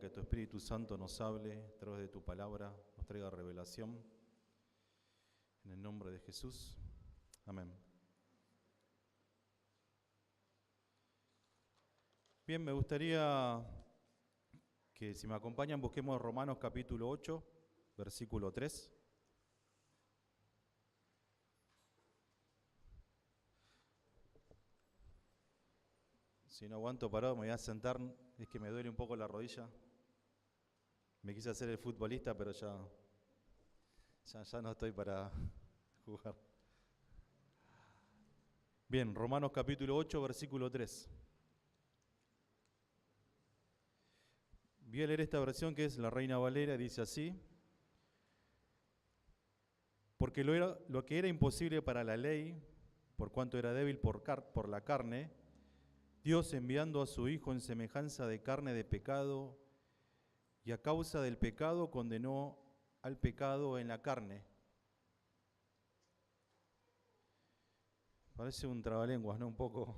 que tu Espíritu Santo nos hable a través de tu palabra, nos traiga revelación. En el nombre de Jesús. Amén. Bien, me gustaría que si me acompañan busquemos Romanos capítulo 8, versículo 3. Si no aguanto parado me voy a sentar, es que me duele un poco la rodilla. Me quise hacer el futbolista, pero ya no estoy para jugar. Bien, Romanos capítulo 8, versículo 3. Voy a leer esta versión que es la Reina Valera, dice así: porque lo que era imposible para la ley, por cuanto era débil por la carne, Dios enviando a su Hijo en semejanza de carne de pecado, y a causa del pecado condenó al pecado en la carne. Parece un trabalenguas, ¿no? Un poco.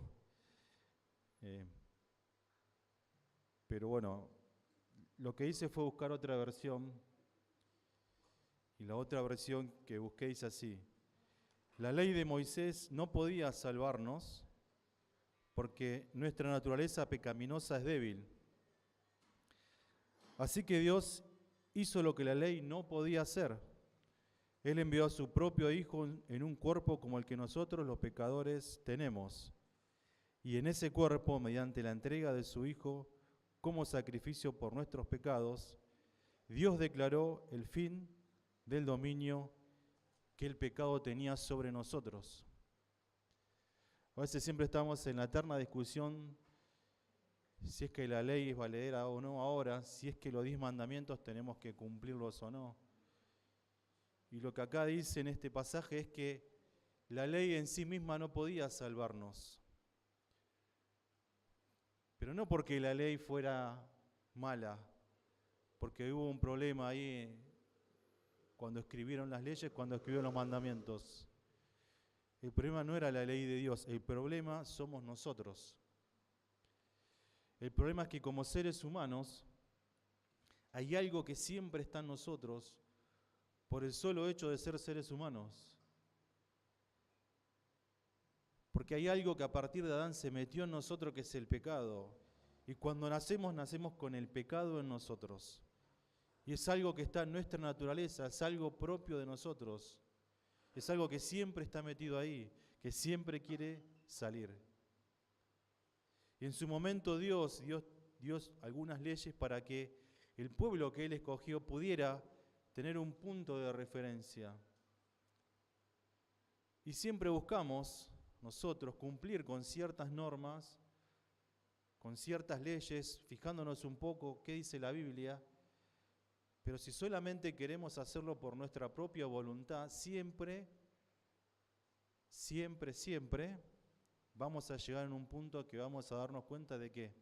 Pero bueno, lo que hice fue buscar otra versión, y la otra versión que busqué dice así: la ley de Moisés no podía salvarnos porque nuestra naturaleza pecaminosa es débil. Así que Dios hizo lo que la ley no podía hacer. Él envió a su propio Hijo en un cuerpo como el que nosotros los pecadores tenemos. Y en ese cuerpo, mediante la entrega de su Hijo como sacrificio por nuestros pecados, Dios declaró el fin del dominio que el pecado tenía sobre nosotros. A veces siempre estamos en la eterna discusión si es que la ley es valedera o no ahora, si es que los 10 mandamientos tenemos que cumplirlos o no. Y lo que acá dice en este pasaje es que la ley en sí misma no podía salvarnos. Pero no porque la ley fuera mala, porque hubo un problema ahí cuando escribieron las leyes, cuando escribieron los mandamientos. El problema no era la ley de Dios, el problema somos nosotros. El problema es que como seres humanos hay algo que siempre está en nosotros por el solo hecho de ser seres humanos. Porque hay algo que a partir de Adán se metió en nosotros, que es el pecado. Y cuando nacemos con el pecado en nosotros. Y es algo que está en nuestra naturaleza, es algo propio de nosotros. Es algo que siempre está metido ahí, que siempre quiere salir. Y en su momento Dios dio algunas leyes para que el pueblo que Él escogió pudiera tener un punto de referencia. Y siempre buscamos nosotros cumplir con ciertas normas, con ciertas leyes, fijándonos un poco qué dice la Biblia, pero si solamente queremos hacerlo por nuestra propia voluntad, siempre vamos a llegar en un punto que vamos a darnos cuenta de que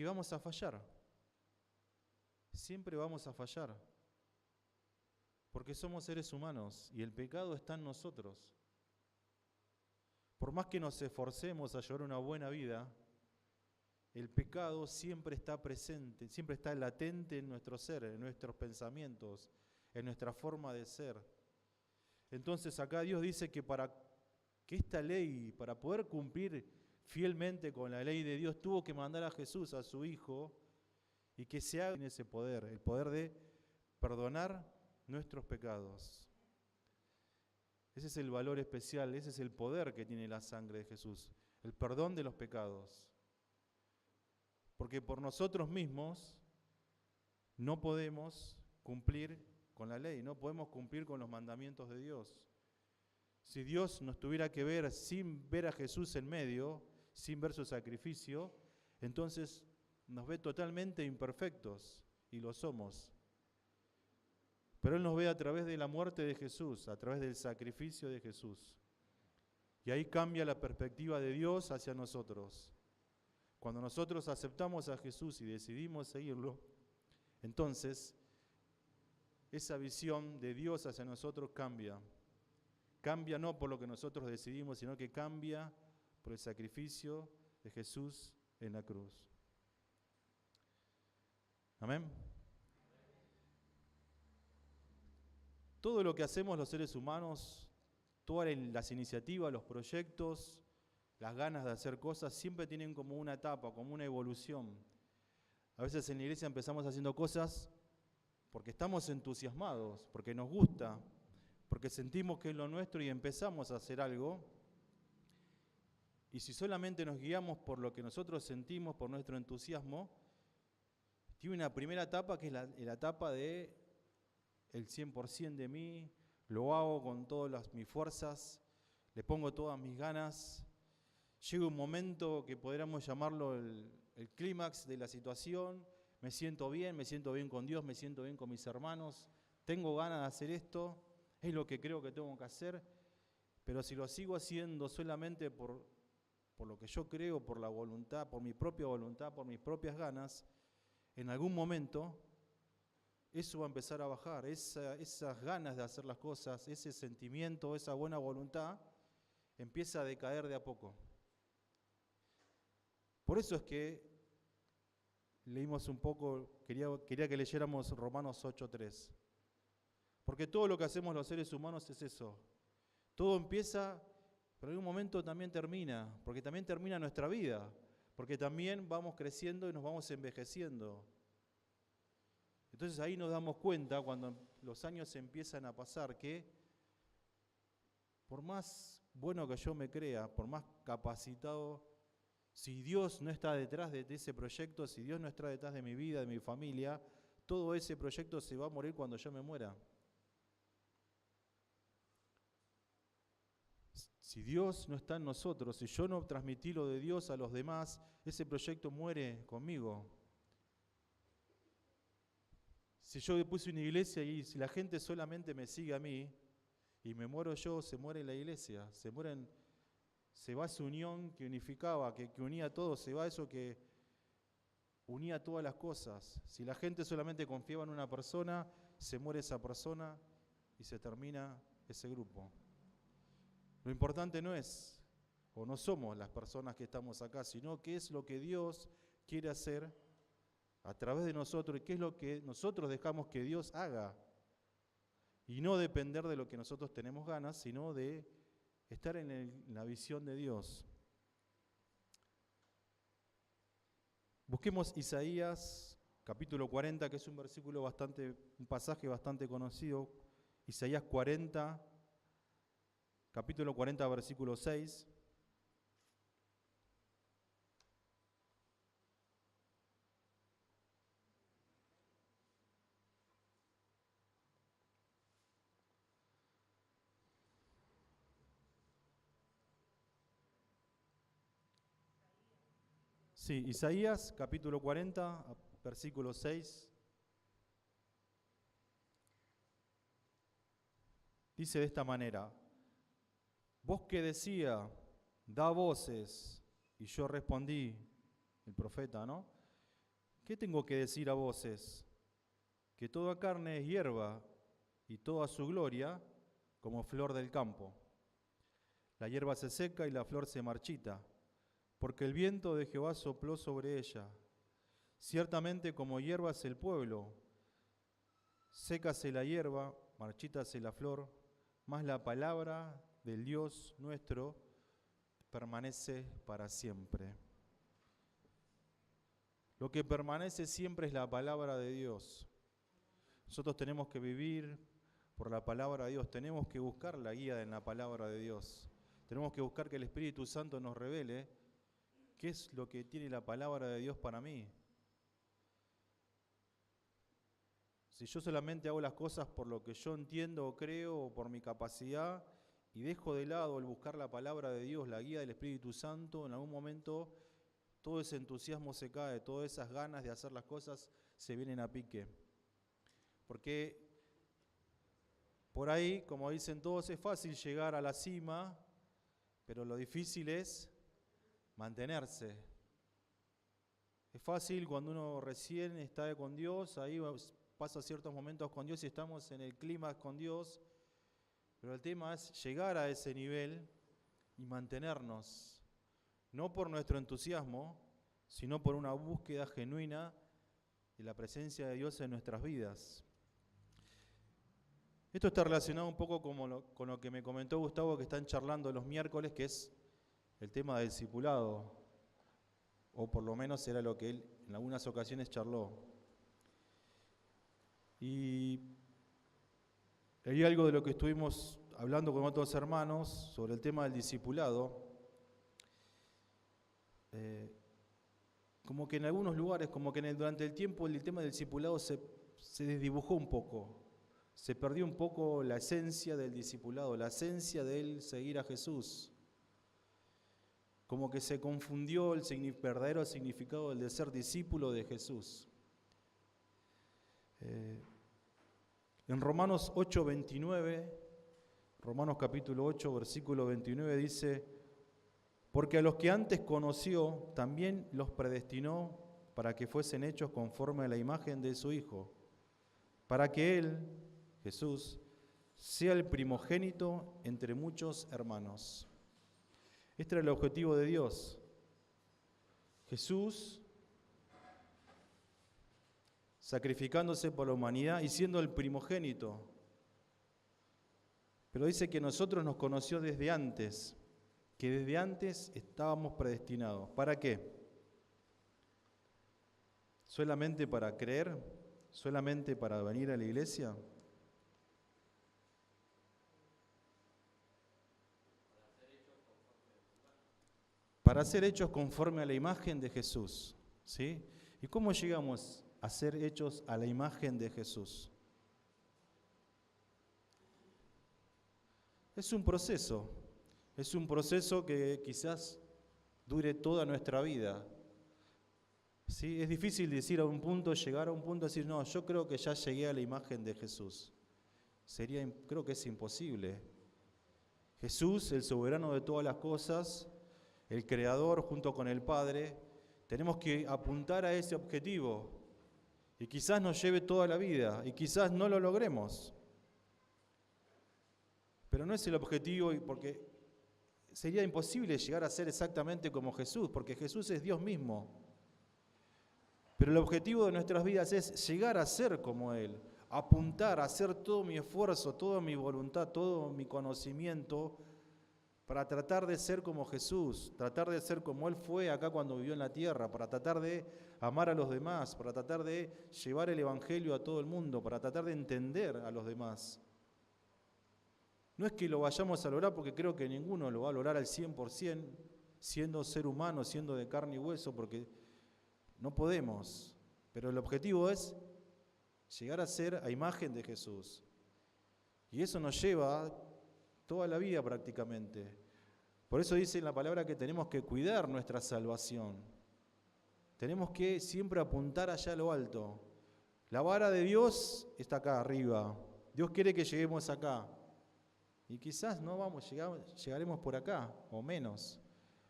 vamos a fallar. Siempre vamos a fallar. Porque somos seres humanos y el pecado está en nosotros. Por más que nos esforcemos a llevar una buena vida, el pecado siempre está presente, siempre está latente en nuestro ser, en nuestros pensamientos, en nuestra forma de ser. Entonces acá Dios dice que para que esta ley, para poder cumplir fielmente con la ley de Dios, tuvo que mandar a Jesús, a su Hijo, y que se haga en ese poder, el poder de perdonar nuestros pecados. Ese es el valor especial, ese es el poder que tiene la sangre de Jesús, el perdón de los pecados. Porque por nosotros mismos no podemos cumplir con la ley, no podemos cumplir con los mandamientos de Dios. Si Dios nos tuviera que ver sin ver a Jesús en medio, sin ver su sacrificio, entonces nos ve totalmente imperfectos, y lo somos. Pero Él nos ve a través de la muerte de Jesús, a través del sacrificio de Jesús. Y ahí cambia la perspectiva de Dios hacia nosotros. Cuando nosotros aceptamos a Jesús y decidimos seguirlo, entonces esa visión de Dios hacia nosotros cambia. Cambia no por lo que nosotros decidimos, sino que cambia por el sacrificio de Jesús en la cruz. Amén. Todo lo que hacemos los seres humanos, todas las iniciativas, los proyectos, las ganas de hacer cosas, siempre tienen como una etapa, como una evolución. A veces en la iglesia empezamos haciendo cosas porque estamos entusiasmados, porque nos gusta, porque sentimos que es lo nuestro y empezamos a hacer algo. Y si solamente nos guiamos por lo que nosotros sentimos, por nuestro entusiasmo, tiene una primera etapa que es la etapa de el 100% de mí, lo hago con todas mis fuerzas, le pongo todas mis ganas. Llega un momento que podríamos llamarlo el clímax de la situación, me siento bien con Dios, me siento bien con mis hermanos, tengo ganas de hacer esto, es lo que creo que tengo que hacer, pero si lo sigo haciendo solamente por lo que yo creo, por la voluntad, por mi propia voluntad, por mis propias ganas, en algún momento eso va a empezar a bajar, esas ganas de hacer las cosas, ese sentimiento, esa buena voluntad, empieza a decaer de a poco. Por eso es que leímos un poco, quería que leyéramos Romanos 8:3. Porque todo lo que hacemos los seres humanos es eso. Todo empieza, pero en un momento también termina, porque también termina nuestra vida, porque también vamos creciendo y nos vamos envejeciendo. Entonces ahí nos damos cuenta, cuando los años empiezan a pasar, que por más bueno que yo me crea, por más capacitado, si Dios no está detrás de ese proyecto, si Dios no está detrás de mi vida, de mi familia, todo ese proyecto se va a morir cuando yo me muera. Si Dios no está en nosotros, si yo no transmití lo de Dios a los demás, ese proyecto muere conmigo. Si yo puse una iglesia y si la gente solamente me sigue a mí y me muero yo, se muere la iglesia, se va esa unión que unificaba, que unía a todos, se va eso que unía todas las cosas. Si la gente solamente confiaba en una persona, se muere esa persona y se termina ese grupo. Lo importante no es, o no somos las personas que estamos acá, sino qué es lo que Dios quiere hacer a través de nosotros y qué es lo que nosotros dejamos que Dios haga. Y no depender de lo que nosotros tenemos ganas, sino de estar en la visión de Dios. Busquemos Isaías capítulo 40, que es un pasaje bastante conocido. Isaías 40, capítulo 40, versículo 6. Sí, Isaías capítulo 40, versículo 6. Dice de esta manera: vos que decía, da voces, y yo respondí, el profeta, ¿no? ¿Qué tengo que decir a voces? Que toda carne es hierba, y toda su gloria como flor del campo. La hierba se seca y la flor se marchita, porque el viento de Jehová sopló sobre ella. Ciertamente como hierba es el pueblo, sécase la hierba, marchítase la flor, mas la palabra del Dios nuestro permanece para siempre. Lo que permanece siempre es la palabra de Dios. Nosotros tenemos que vivir por la palabra de Dios, tenemos que buscar la guía en la palabra de Dios. Tenemos que buscar que el Espíritu Santo nos revele qué es lo que tiene la palabra de Dios para mí. Si yo solamente hago las cosas por lo que yo entiendo o creo o por mi capacidad y dejo de lado el buscar la palabra de Dios, la guía del Espíritu Santo, en algún momento todo ese entusiasmo se cae, todas esas ganas de hacer las cosas se vienen a pique. Porque por ahí, como dicen todos, es fácil llegar a la cima, pero lo difícil es mantenerse. Es fácil cuando uno recién está con Dios, ahí pasa ciertos momentos con Dios y estamos en el clima con Dios, pero el tema es llegar a ese nivel y mantenernos, no por nuestro entusiasmo, sino por una búsqueda genuina de la presencia de Dios en nuestras vidas. Esto está relacionado un poco con lo que me comentó Gustavo, que están charlando los miércoles, que es el tema del discipulado, o por lo menos era lo que él en algunas ocasiones charló. Y hay algo de lo que estuvimos hablando con otros hermanos sobre el tema del discipulado. Como que en algunos lugares, como que durante el tiempo el tema del discipulado se desdibujó un poco. Se perdió un poco la esencia del discipulado, la esencia del seguir a Jesús. Como que se confundió el verdadero significado del de ser discípulo de Jesús. En Romanos 8:29, Romanos capítulo 8, versículo 29 dice: porque a los que antes conoció, también los predestinó para que fuesen hechos conforme a la imagen de su Hijo, para que Él, Jesús, sea el primogénito entre muchos hermanos. Este era el objetivo de Dios. Jesús sacrificándose por la humanidad y siendo el primogénito. Pero dice que nosotros nos conoció desde antes, que desde antes estábamos predestinados. ¿Para qué? ¿Solamente para creer? ¿Solamente para venir a la iglesia? Para ser hechos conforme a la imagen de Jesús, ¿sí? ¿Y cómo llegamos a ser hechos a la imagen de Jesús? Es un proceso que quizás dure toda nuestra vida. ¿Sí? Es difícil llegar a un punto y decir, no, yo creo que ya llegué a la imagen de Jesús. Creo que es imposible. Jesús, el soberano de todas las cosas, el Creador junto con el Padre, tenemos que apuntar a ese objetivo. Y quizás nos lleve toda la vida, y quizás no lo logremos. Pero no es el objetivo, porque sería imposible llegar a ser exactamente como Jesús, porque Jesús es Dios mismo. Pero el objetivo de nuestras vidas es llegar a ser como Él, apuntar, hacer todo mi esfuerzo, toda mi voluntad, todo mi conocimiento para tratar de ser como Jesús, tratar de ser como Él fue acá cuando vivió en la tierra, para tratar de amar a los demás, para tratar de llevar el Evangelio a todo el mundo, para tratar de entender a los demás. No es que lo vayamos a lograr, porque creo que ninguno lo va a lograr al 100%, siendo ser humano, siendo de carne y hueso, porque no podemos. Pero el objetivo es llegar a ser a imagen de Jesús. Y eso nos lleva toda la vida prácticamente. Por eso dice en la palabra que tenemos que cuidar nuestra salvación. Tenemos que siempre apuntar allá a lo alto. La vara de Dios está acá arriba. Dios quiere que lleguemos acá. Y quizás no llegaremos por acá o menos.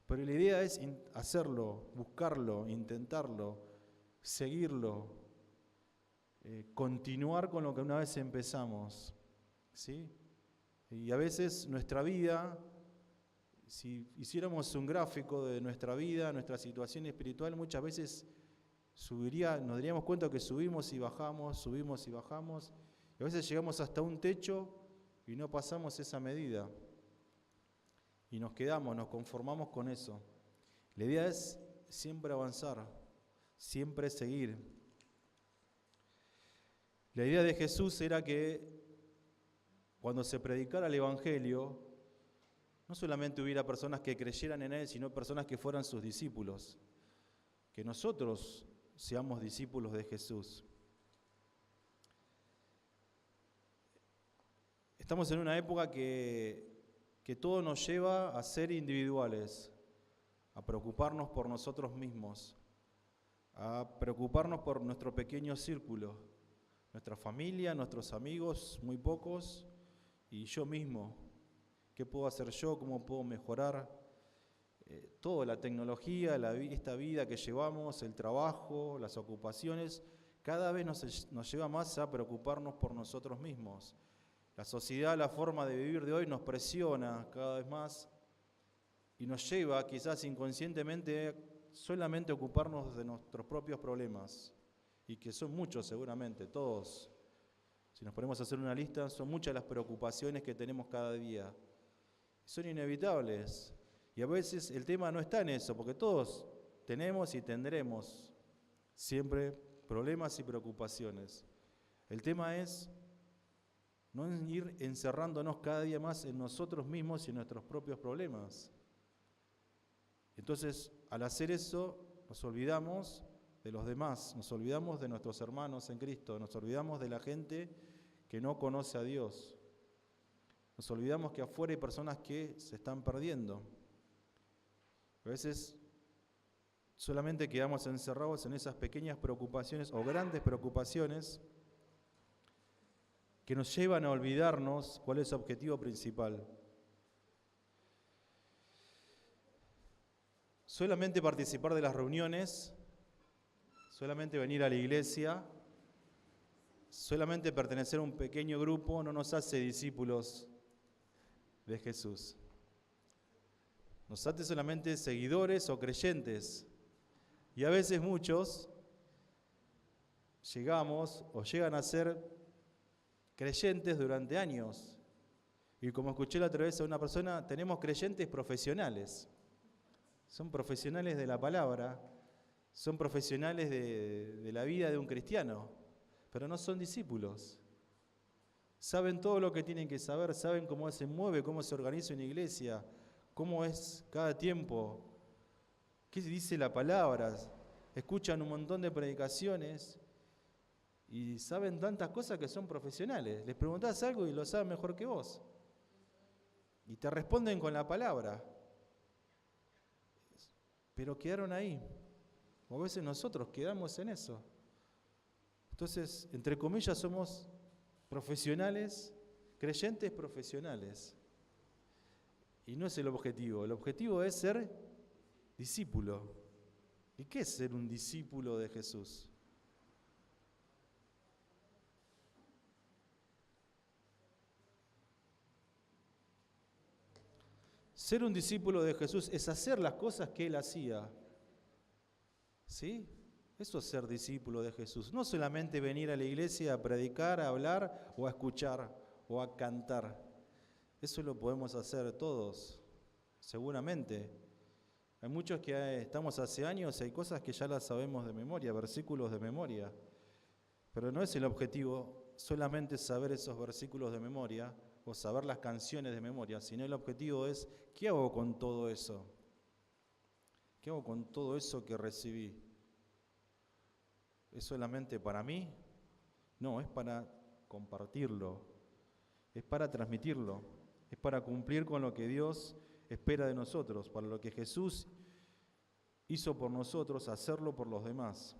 Pero la idea es hacerlo, buscarlo, intentarlo, seguirlo, continuar con lo que una vez empezamos, ¿sí? Y a veces nuestra vida, si hiciéramos un gráfico de nuestra vida, nuestra situación espiritual, muchas veces nos daríamos cuenta que subimos y bajamos, y a veces llegamos hasta un techo y no pasamos esa medida. Y nos conformamos con eso. La idea es siempre avanzar, siempre seguir. La idea de Jesús era que cuando se predicara el Evangelio, no solamente hubiera personas que creyeran en Él, sino personas que fueran sus discípulos. Que nosotros seamos discípulos de Jesús. Estamos en una época que todo nos lleva a ser individuales, a preocuparnos por nosotros mismos, a preocuparnos por nuestro pequeño círculo, nuestra familia, nuestros amigos, muy pocos, y yo mismo. ¿Qué puedo hacer yo? ¿Cómo puedo mejorar? Toda la tecnología, esta vida que llevamos, el trabajo, las ocupaciones, cada vez nos lleva más a preocuparnos por nosotros mismos. La sociedad, la forma de vivir de hoy nos presiona cada vez más y nos lleva quizás inconscientemente solamente ocuparnos de nuestros propios problemas, y que son muchos seguramente, todos. Si nos ponemos a hacer una lista, son muchas las preocupaciones que tenemos cada día. Son inevitables. Y a veces el tema no está en eso, porque todos tenemos y tendremos siempre problemas y preocupaciones. El tema es no ir encerrándonos cada día más en nosotros mismos y en nuestros propios problemas. Entonces, al hacer eso, nos olvidamos de los demás, nos olvidamos de nuestros hermanos en Cristo, nos olvidamos de la gente que no conoce a Dios. Nos olvidamos que afuera hay personas que se están perdiendo. A veces solamente quedamos encerrados en esas pequeñas preocupaciones o grandes preocupaciones que nos llevan a olvidarnos cuál es el objetivo principal. Solamente participar de las reuniones, solamente venir a la iglesia, solamente pertenecer a un pequeño grupo no nos hace discípulos de Jesús. Nos hace solamente seguidores o creyentes. Y a veces muchos llegamos o llegan a ser creyentes durante años. Y como escuché la otra vez a una persona, tenemos creyentes profesionales. Son profesionales de la palabra, son profesionales de la vida de un cristiano, pero no son discípulos. Saben todo lo que tienen que saber, saben cómo se mueve, cómo se organiza una iglesia, cómo es cada tiempo, qué dice la palabra, escuchan un montón de predicaciones y saben tantas cosas que son profesionales. Les preguntás algo y lo saben mejor que vos. Y te responden con la palabra. Pero quedaron ahí. O a veces nosotros quedamos en eso. Entonces, entre comillas, somos profesionales, creyentes profesionales. Y no es el objetivo. El objetivo es ser discípulo. ¿Y qué es ser un discípulo de Jesús? Ser un discípulo de Jesús es hacer las cosas que Él hacía. ¿Sí? Eso es ser discípulo de Jesús. No solamente venir a la iglesia a predicar, a hablar o a escuchar o a cantar. Eso lo podemos hacer todos, seguramente. Hay muchos que estamos hace años y hay cosas que ya las sabemos de memoria, versículos de memoria. Pero no es el objetivo solamente saber esos versículos de memoria o saber las canciones de memoria, sino el objetivo es, ¿qué hago con todo eso? ¿Qué hago con todo eso que recibí? ¿Es solamente para mí? No, es para compartirlo, es para transmitirlo, es para cumplir con lo que Dios espera de nosotros, para lo que Jesús hizo por nosotros, hacerlo por los demás.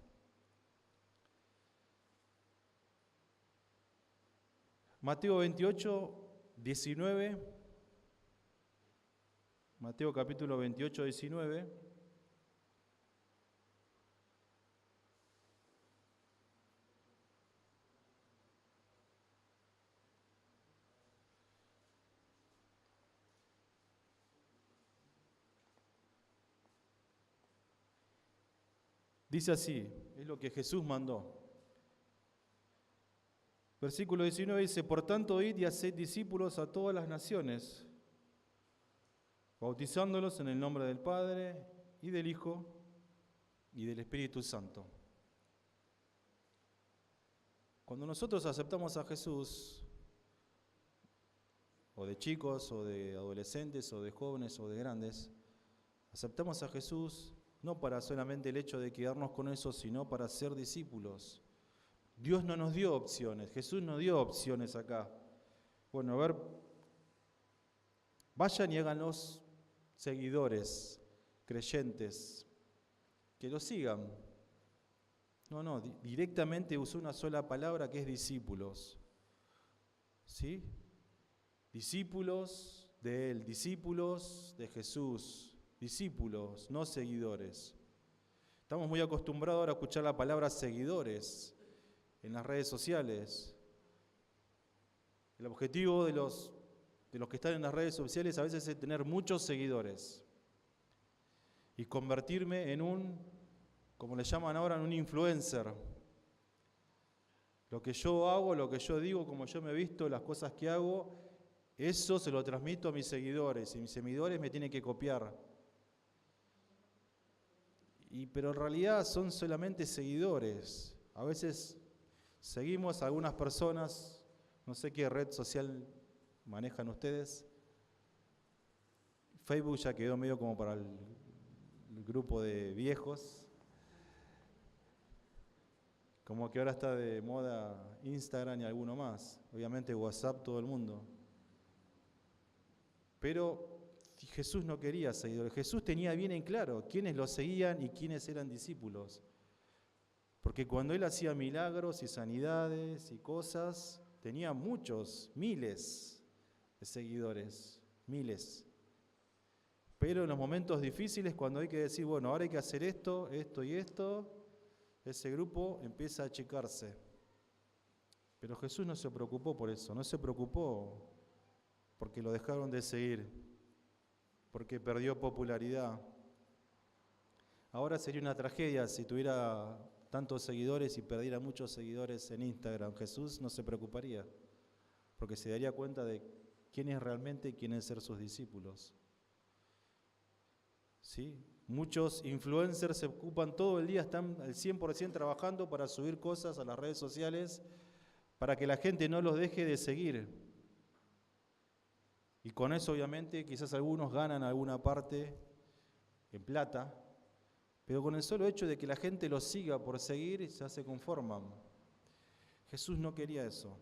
Mateo 28, 19, Mateo capítulo 28, 19. Dice así, es lo que Jesús mandó. Versículo 19 dice, por tanto, id y haced discípulos a todas las naciones, bautizándolos en el nombre del Padre y del Hijo y del Espíritu Santo. Cuando nosotros aceptamos a Jesús, o de chicos, o de adolescentes, o de jóvenes, o de grandes, aceptamos a Jesús no para solamente el hecho de quedarnos con eso, sino para ser discípulos. Dios no nos dio opciones, Jesús nos dio opciones acá. Bueno, a ver, vayan y háganlos seguidores, creyentes, que lo sigan. No, directamente usó una sola palabra que es discípulos. ¿Sí? Discípulos de Él, discípulos de Jesús. Discípulos, no seguidores. Estamos muy acostumbrados ahora a escuchar la palabra seguidores en las redes sociales. El objetivo de los que están en las redes sociales a veces es tener muchos seguidores. y convertirme en un, como le llaman ahora, en un influencer. Lo que yo hago, lo que yo digo, como yo me visto, las cosas que hago, eso se lo transmito a mis seguidores y mis seguidores me tienen que copiar. Pero en realidad son solamente seguidores. A veces seguimos a algunas personas, no sé qué red social manejan ustedes. Facebook ya quedó medio como para el grupo de viejos. Como que ahora está de moda Instagram y alguno más. Obviamente WhatsApp, todo el mundo. Pero Jesús no quería seguidores. Jesús tenía bien en claro quiénes lo seguían y quiénes eran discípulos. Porque cuando Él hacía milagros y sanidades y cosas, tenía muchos, miles de seguidores. Miles. Pero en los momentos difíciles, cuando hay que decir, bueno, ahora hay que hacer esto, esto y esto, ese grupo empieza a achicarse. Pero Jesús no se preocupó por eso, no se preocupó porque lo dejaron de seguir, porque perdió popularidad. Ahora sería una tragedia si tuviera tantos seguidores y perdiera muchos seguidores en Instagram. Jesús no se preocuparía, porque se daría cuenta de quién es realmente y quiénes ser sus discípulos. ¿Sí? Muchos influencers se ocupan todo el día, están al 100% trabajando para subir cosas a las redes sociales para que la gente no los deje de seguir. Y con eso obviamente quizás algunos ganan alguna parte en plata, pero con el solo hecho de que la gente los siga por seguir ya se conforman. Jesús no quería eso,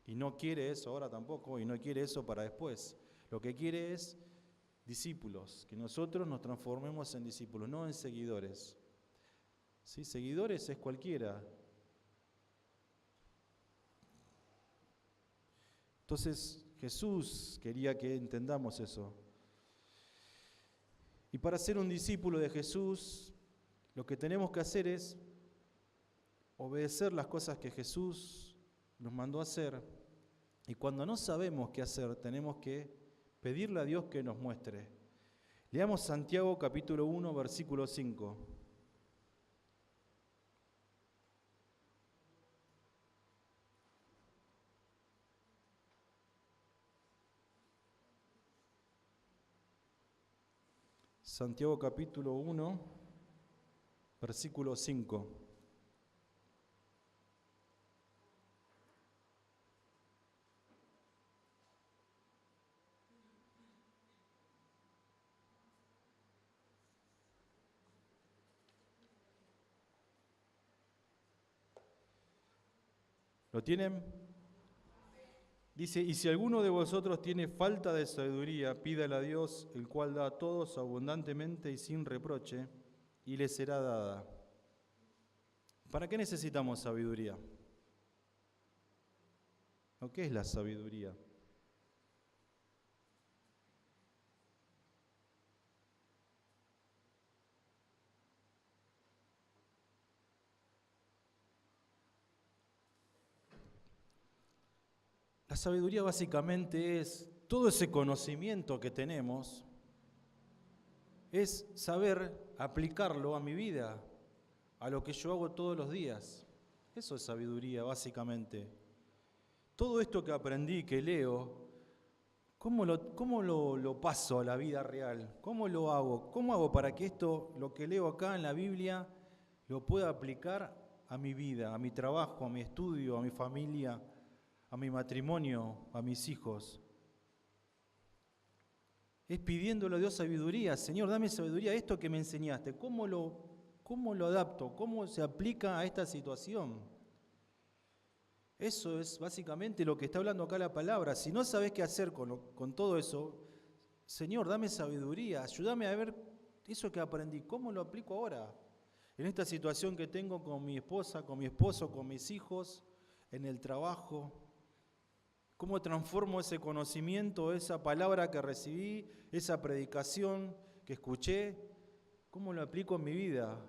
y no quiere eso ahora tampoco, y no quiere eso para después. Lo que quiere es discípulos, que nosotros nos transformemos en discípulos, no en seguidores. ¿Sí? Seguidores es cualquiera. Entonces Jesús quería que entendamos eso. Y para ser un discípulo de Jesús, lo que tenemos que hacer es obedecer las cosas que Jesús nos mandó a hacer. Y cuando no sabemos qué hacer, tenemos que pedirle a Dios que nos muestre. Leamos Santiago capítulo 1, versículo 5. Santiago capítulo 1, versículo 5. ¿Lo tienen? Dice, y si alguno de vosotros tiene falta de sabiduría, pídale a Dios, el cual da a todos abundantemente y sin reproche, y le será dada. ¿Para qué necesitamos sabiduría? ¿O qué es la sabiduría? La sabiduría básicamente es todo ese conocimiento que tenemos, es saber aplicarlo a mi vida, a lo que yo hago todos los días. Eso es sabiduría básicamente. Todo esto que aprendí, que leo, ¿cómo lo paso a la vida real? ¿Cómo lo hago? ¿Cómo hago para que esto, lo que leo acá en la Biblia, lo pueda aplicar a mi vida, a mi trabajo, a mi estudio, a mi familia, a mi matrimonio, a mis hijos? Es pidiéndole a Dios sabiduría. Señor, dame sabiduría, esto que me enseñaste, ¿cómo lo adapto? ¿Cómo se aplica a esta situación? Eso es básicamente lo que está hablando acá la palabra. Si no sabes qué hacer con todo eso, Señor, dame sabiduría, ayúdame a ver eso que aprendí, ¿cómo lo aplico ahora? En esta situación que tengo con mi esposa, con mi esposo, con mis hijos, en el trabajo. ¿Cómo transformo ese conocimiento, esa palabra que recibí, esa predicación que escuché? ¿Cómo lo aplico en mi vida?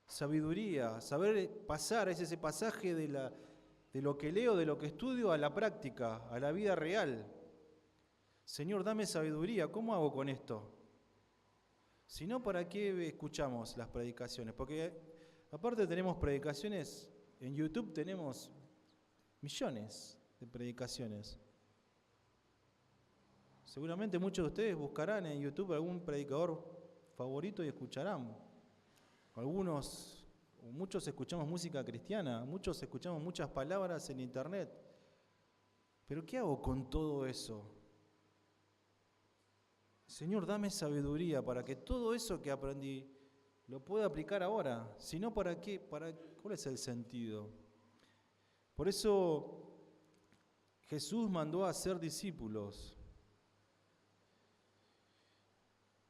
Sabiduría, saber pasar ese pasaje de lo que leo, de lo que estudio, a la práctica, a la vida real. Señor, dame sabiduría, ¿cómo hago con esto? Si no, ¿para qué escuchamos las predicaciones? Porque aparte tenemos predicaciones, en YouTube tenemos millones de predicaciones. Seguramente muchos de ustedes buscarán en YouTube algún predicador favorito y escucharán. Muchos escuchamos música cristiana, muchos escuchamos muchas palabras en internet. Pero ¿qué hago con todo eso? Señor, dame sabiduría para que todo eso que aprendí lo pueda aplicar ahora. Si no, ¿para qué? ¿Cuál es el sentido? Por eso Jesús mandó a hacer discípulos.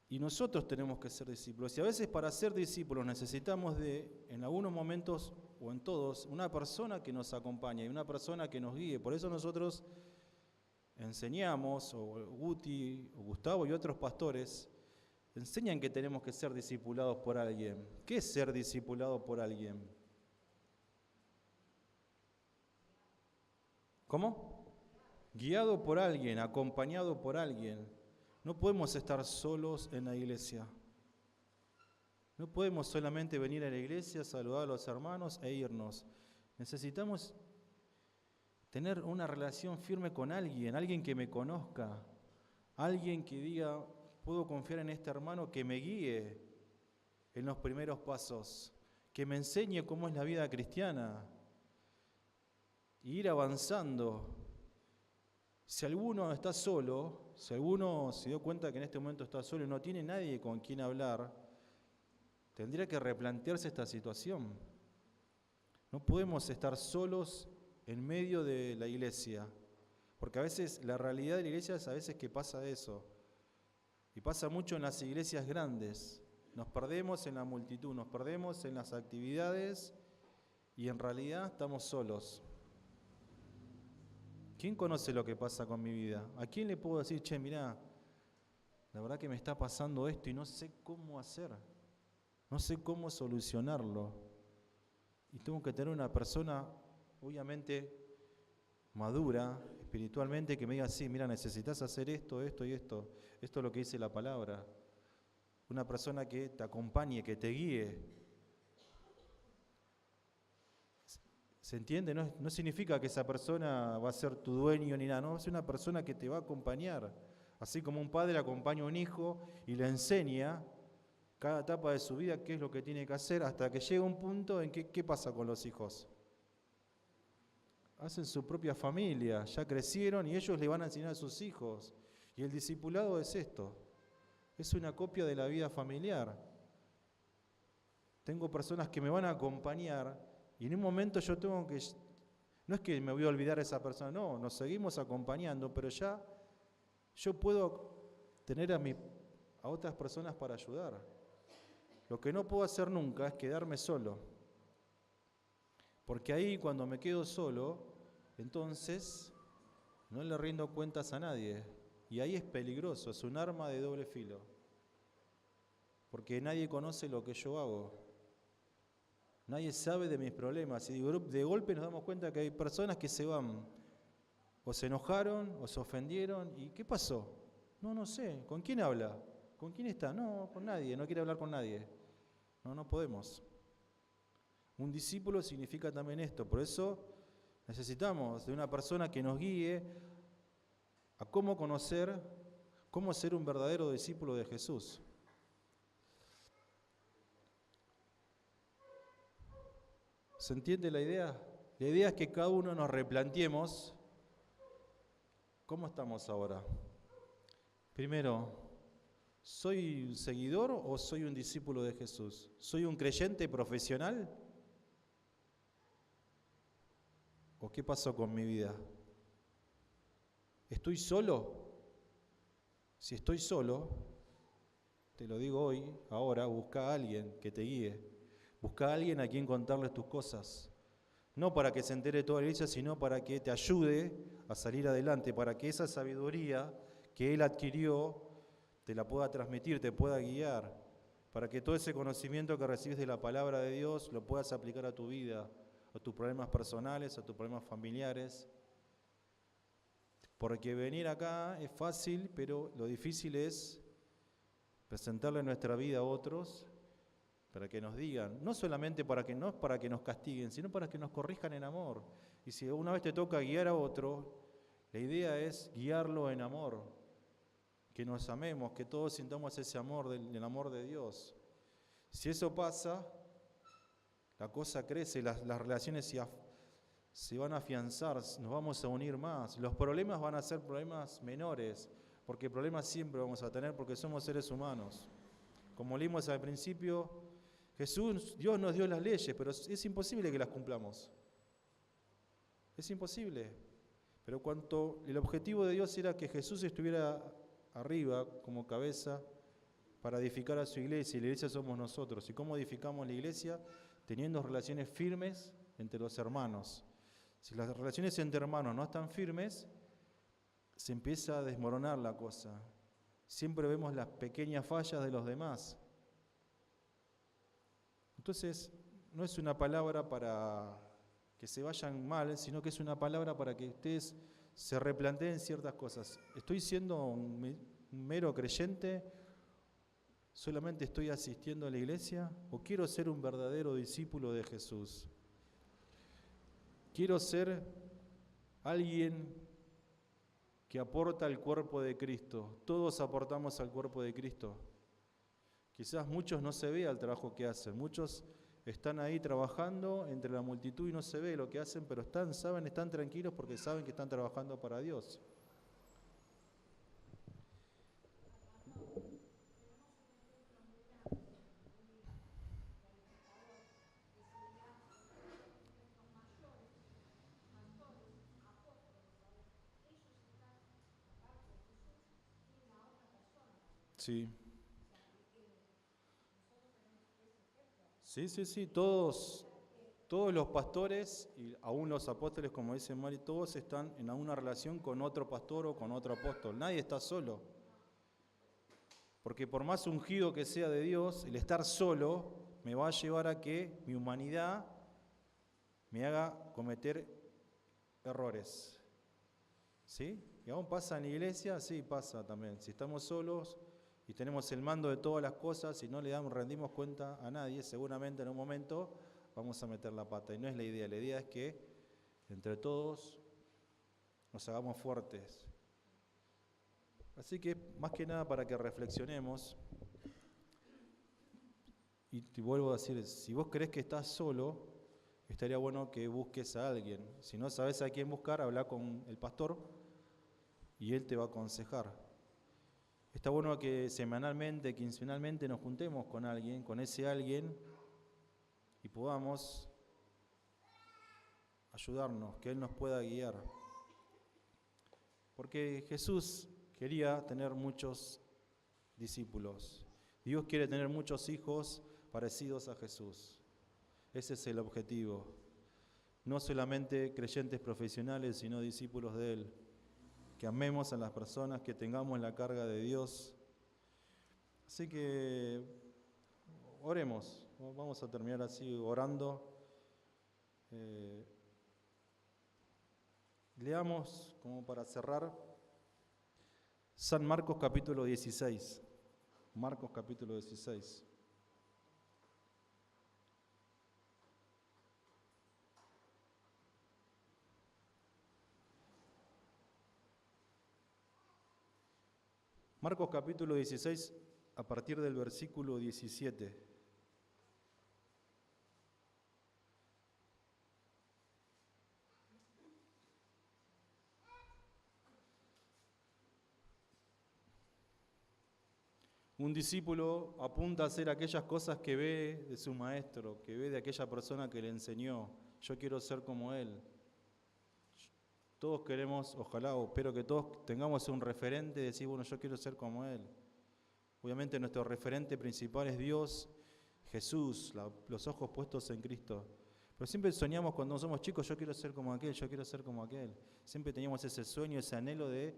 Y nosotros tenemos que ser discípulos. Y a veces para ser discípulos necesitamos en algunos momentos o en todos, una persona que nos acompañe y una persona que nos guíe. Por eso nosotros enseñamos, o Guti, o Gustavo y otros pastores, enseñan que tenemos que ser discipulados por alguien. ¿Qué es ser discipulado por alguien? ¿Cómo? Guiado por alguien, acompañado por alguien. No podemos estar solos en la iglesia. No podemos solamente venir a la iglesia, saludar a los hermanos e irnos. Necesitamos tener una relación firme con alguien que me conozca, alguien que diga, puedo confiar en este hermano que me guíe en los primeros pasos, que me enseñe cómo es la vida cristiana, y ir avanzando. Si alguno está solo, si alguno se dio cuenta que en este momento está solo y no tiene nadie con quien hablar, tendría que replantearse esta situación. No podemos estar solos en medio de la iglesia, porque a veces la realidad de la iglesia es a veces que pasa eso, y pasa mucho en las iglesias grandes. Nos perdemos en la multitud, nos perdemos en las actividades y en realidad estamos solos. ¿Quién conoce lo que pasa con mi vida? ¿A quién le puedo decir, che, mirá, la verdad que me está pasando esto y no sé cómo hacer, no sé cómo solucionarlo? Y tengo que tener una persona, obviamente, madura, espiritualmente, que me diga, sí, mira, necesitas hacer esto, esto y esto. Esto es lo que dice la palabra. Una persona que te acompañe, que te guíe. ¿Se entiende? No significa que esa persona va a ser tu dueño ni nada, no, es una persona que te va a acompañar. Así como un padre acompaña a un hijo y le enseña cada etapa de su vida qué es lo que tiene que hacer, hasta que llega un punto en que, ¿qué pasa con los hijos? Hacen su propia familia, ya crecieron y ellos le van a enseñar a sus hijos. Y el discipulado es esto, es una copia de la vida familiar. Tengo personas que me van a acompañar y en un momento yo tengo que, no es que me voy a olvidar de esa persona, no, nos seguimos acompañando, pero ya yo puedo tener a otras personas para ayudar. Lo que no puedo hacer nunca es quedarme solo, porque ahí cuando me quedo solo, entonces no le rindo cuentas a nadie, y ahí es peligroso, es un arma de doble filo, porque nadie conoce lo que yo hago. Nadie sabe de mis problemas y de golpe nos damos cuenta que hay personas que se van, o se enojaron, o se ofendieron, ¿y qué pasó? No sé, ¿con quién habla? ¿Con quién está? No, con nadie, no quiere hablar con nadie. No podemos. Un discípulo significa también esto, por eso necesitamos de una persona que nos guíe a cómo conocer, cómo ser un verdadero discípulo de Jesús. ¿Se entiende la idea? La idea es que cada uno nos replanteemos cómo estamos ahora. Primero, ¿soy un seguidor o soy un discípulo de Jesús? ¿Soy un creyente profesional? ¿O qué pasó con mi vida? ¿Estoy solo? Si estoy solo, te lo digo hoy, ahora, busca a alguien que te guíe. Busca a alguien a quien contarles tus cosas. No para que se entere toda la iglesia, sino para que te ayude a salir adelante, para que esa sabiduría que él adquirió te la pueda transmitir, te pueda guiar, para que todo ese conocimiento que recibes de la palabra de Dios lo puedas aplicar a tu vida, a tus problemas personales, a tus problemas familiares. Porque venir acá es fácil, pero lo difícil es presentarle nuestra vida a otros para que nos digan, no solamente para que nos castiguen, sino para que nos corrijan en amor. Y si una vez te toca guiar a otro, la idea es guiarlo en amor, que nos amemos, que todos sintamos ese amor, el amor de Dios. Si eso pasa, la cosa crece, las relaciones se van a afianzar, nos vamos a unir más. Los problemas van a ser problemas menores, porque problemas siempre vamos a tener porque somos seres humanos. Como leímos al principio, Dios nos dio las leyes, pero es imposible que las cumplamos. Es imposible. Pero el objetivo de Dios era que Jesús estuviera arriba como cabeza para edificar a su iglesia, y la iglesia somos nosotros. ¿Y cómo edificamos la iglesia? Teniendo relaciones firmes entre los hermanos. Si las relaciones entre hermanos no están firmes, se empieza a desmoronar la cosa. Siempre vemos las pequeñas fallas de los demás. Entonces, no es una palabra para que se vayan mal, sino que es una palabra para que ustedes se replanteen ciertas cosas. ¿Estoy siendo un mero creyente? ¿Solamente estoy asistiendo a la iglesia? ¿O quiero ser un verdadero discípulo de Jesús? Quiero ser alguien que aporta al cuerpo de Cristo. Todos aportamos al cuerpo de Cristo. Quizás muchos no se vea el trabajo que hacen. Muchos están ahí trabajando entre la multitud y no se ve lo que hacen, pero están tranquilos porque saben que están trabajando para Dios. Sí. Sí, todos los pastores y aún los apóstoles, como dice Mari, todos están en una relación con otro pastor o con otro apóstol. Nadie está solo. Porque por más ungido que sea de Dios, el estar solo me va a llevar a que mi humanidad me haga cometer errores. ¿Sí? Y aún pasa en la iglesia, sí pasa también. Si estamos solos y tenemos el mando de todas las cosas y no le rendimos cuenta a nadie, seguramente en un momento vamos a meter la pata. Y no es la idea. La idea es que entre todos nos hagamos fuertes. Así que, más que nada, para que reflexionemos, y te vuelvo a decir, si vos crees que estás solo, estaría bueno que busques a alguien. Si no sabes a quién buscar, habla con el pastor y él te va a aconsejar. Está bueno que semanalmente, quincenalmente nos juntemos con alguien, con ese alguien, y podamos ayudarnos, que Él nos pueda guiar. Porque Jesús quería tener muchos discípulos. Dios quiere tener muchos hijos parecidos a Jesús. Ese es el objetivo. No solamente creyentes profesionales, sino discípulos de Él. Que amemos a las personas, que tengamos la carga de Dios. Así que oremos. Vamos a terminar así orando. Leamos, como para cerrar, San Marcos capítulo 16. Marcos capítulo 16. Marcos capítulo 16, a partir del versículo 17. Un discípulo apunta a hacer aquellas cosas que ve de su maestro, que ve de aquella persona que le enseñó. Yo quiero ser como él. Todos queremos, ojalá, o espero que todos tengamos un referente y decir, bueno, yo quiero ser como él. Obviamente nuestro referente principal es Dios, Jesús, los ojos puestos en Cristo. Pero siempre soñamos cuando somos chicos, yo quiero ser como aquel, yo quiero ser como aquel. Siempre teníamos ese sueño, ese anhelo de,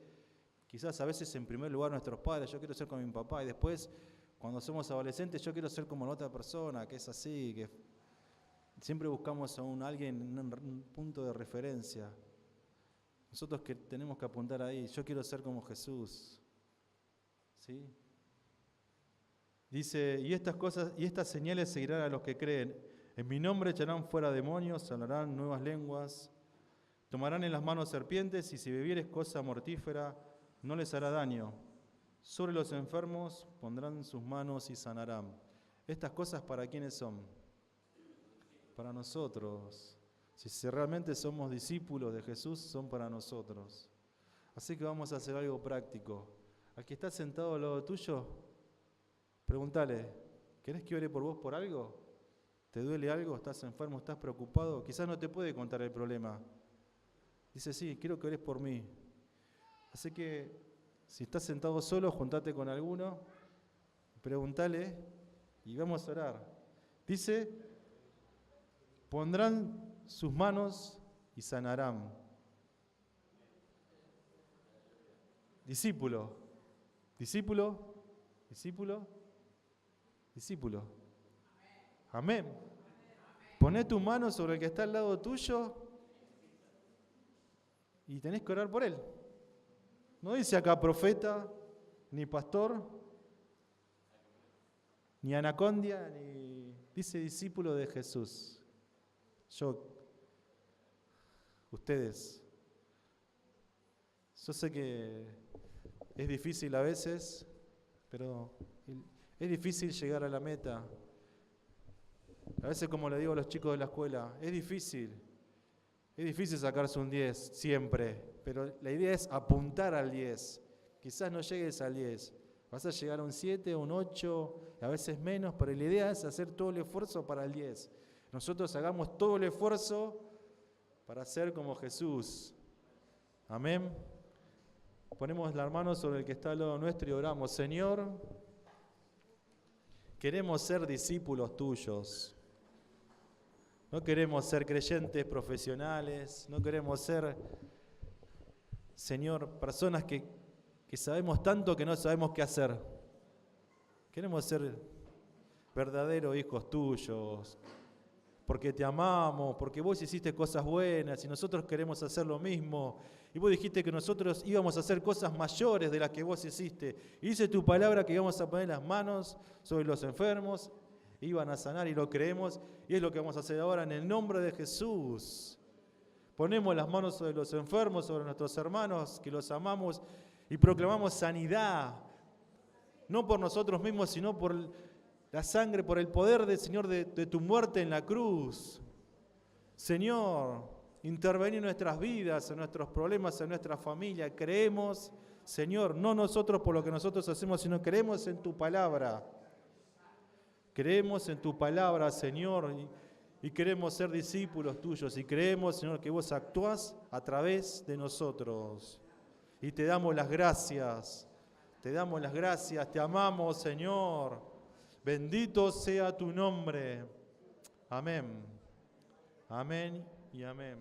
quizás a veces en primer lugar nuestros padres, yo quiero ser como mi papá, y después cuando somos adolescentes, yo quiero ser como la otra persona, que es así, que siempre buscamos a alguien, un punto de referencia. Nosotros que tenemos que apuntar ahí, yo quiero ser como Jesús. ¿Sí? Dice, y estas señales seguirán a los que creen. En mi nombre echarán fuera demonios, hablarán nuevas lenguas, tomarán en las manos serpientes, y si bebieres cosa mortífera, no les hará daño. Sobre los enfermos pondrán sus manos y sanarán. ¿Estas cosas para quiénes son? Para nosotros. Si realmente somos discípulos de Jesús, son para nosotros. Así que vamos a hacer algo práctico. Al que está sentado al lado tuyo, pregúntale, ¿querés que ore por vos por algo? ¿Te duele algo? ¿Estás enfermo? ¿Estás preocupado? Quizás no te puede contar el problema. Dice, sí, quiero que ores por mí. Así que, si estás sentado solo, juntate con alguno, pregúntale y vamos a orar. Dice, pondrán sus manos y sanarán. Discípulo, discípulo, discípulo, discípulo. Amén. Poné tu mano sobre el que está al lado tuyo y tenés que orar por él. No dice acá profeta, ni pastor, ni anacondia, ni... Dice discípulo de Jesús. Ustedes. Yo sé que es difícil a veces, pero es difícil llegar a la meta. A veces, como le digo a los chicos de la escuela, es difícil sacarse un 10 siempre, pero la idea es apuntar al 10. Quizás no llegues al 10, vas a llegar a un 7, un 8, a veces menos, pero la idea es hacer todo el esfuerzo para el 10. Nosotros hagamos todo el esfuerzo para ser como Jesús. Amén. Ponemos la mano sobre el que está al lado nuestro y oramos. Señor, queremos ser discípulos tuyos. No queremos ser creyentes profesionales, no queremos ser, Señor, personas que sabemos tanto que no sabemos qué hacer. Queremos ser verdaderos hijos tuyos, porque te amamos, porque vos hiciste cosas buenas y nosotros queremos hacer lo mismo. Y vos dijiste que nosotros íbamos a hacer cosas mayores de las que vos hiciste. Y dice tu palabra que íbamos a poner las manos sobre los enfermos, iban a sanar y lo creemos. Y es lo que vamos a hacer ahora en el nombre de Jesús. Ponemos las manos sobre los enfermos, sobre nuestros hermanos, que los amamos, y proclamamos sanidad. No por nosotros mismos, sino por la sangre, por el poder del Señor de tu muerte en la cruz. Señor, intervení en nuestras vidas, en nuestros problemas, en nuestra familia. Creemos, Señor, no nosotros por lo que nosotros hacemos, sino creemos en tu palabra. Creemos en tu palabra, Señor, y queremos ser discípulos tuyos. Y creemos, Señor, que vos actuás a través de nosotros. Y te damos las gracias. Te damos las gracias. Te amamos, Señor. Bendito sea tu nombre. Amén. Amén y amén.